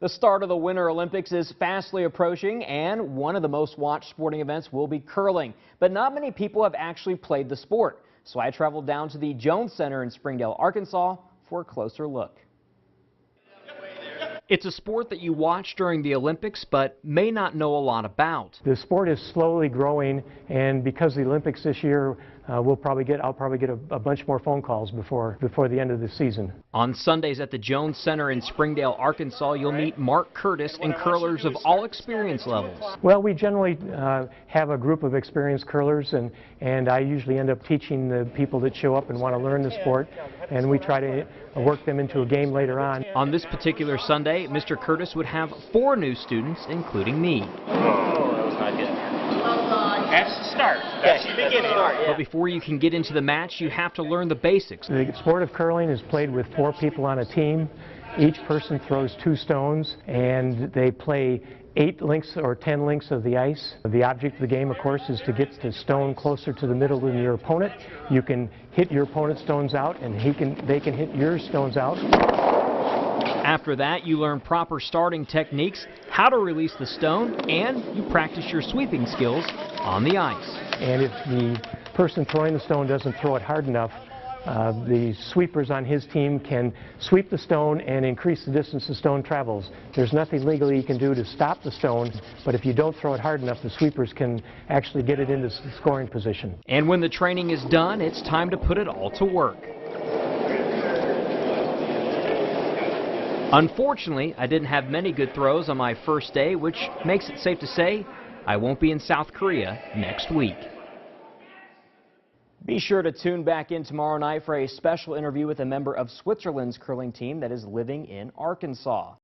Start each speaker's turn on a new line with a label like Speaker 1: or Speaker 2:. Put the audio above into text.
Speaker 1: The start of the Winter Olympics is fastly approaching, and one of the most watched sporting events will be curling. But not many people have actually played the sport. So I traveled down to the Jones Center in Springdale, Arkansas for a closer look. It's a sport that you watch during the Olympics but may not know a lot about.
Speaker 2: The sport is slowly growing, and because of the Olympics this year, I'll probably get a bunch more phone calls before the end of the season.
Speaker 1: On Sundays at the Jones Center in Springdale, Arkansas, you'll meet Mark Curtis and curlers of all experience levels.
Speaker 2: Well, we generally have a group of experienced curlers, and I usually end up teaching the people that show up and want to learn the sport, and we try to work them into a game later on.
Speaker 1: On this particular Sunday, Mr. Curtis would have 4 new students, including me.
Speaker 3: Oh, that was not good. That's the start. That's the beginning.
Speaker 1: But before you can get into the match, you have to learn the basics.
Speaker 2: The sport of curling is played with 4 people on a team. Each person throws 2 stones, and they play 8 lengths or 10 lengths of the ice. The object of the game, of course, is to get the stone closer to the middle than your opponent. You can hit your opponent's stones out, and they can hit your stones out.
Speaker 1: After that, you learn proper starting techniques, how to release the stone, and you practice your sweeping skills on the ice.
Speaker 2: And if the person throwing the stone doesn't throw it hard enough, the sweepers on his team can sweep the stone and increase the distance the stone travels. There's nothing legally you can do to stop the stone, but if you don't throw it hard enough, the sweepers can actually get it into scoring position.
Speaker 1: And when the training is done, it's time to put it all to work. Unfortunately, I didn't have many good throws on my first day, which makes it safe to say I won't be in South Korea next week. Be sure to tune back in tomorrow night for a special interview with a member of Switzerland's curling team that is living in Arkansas.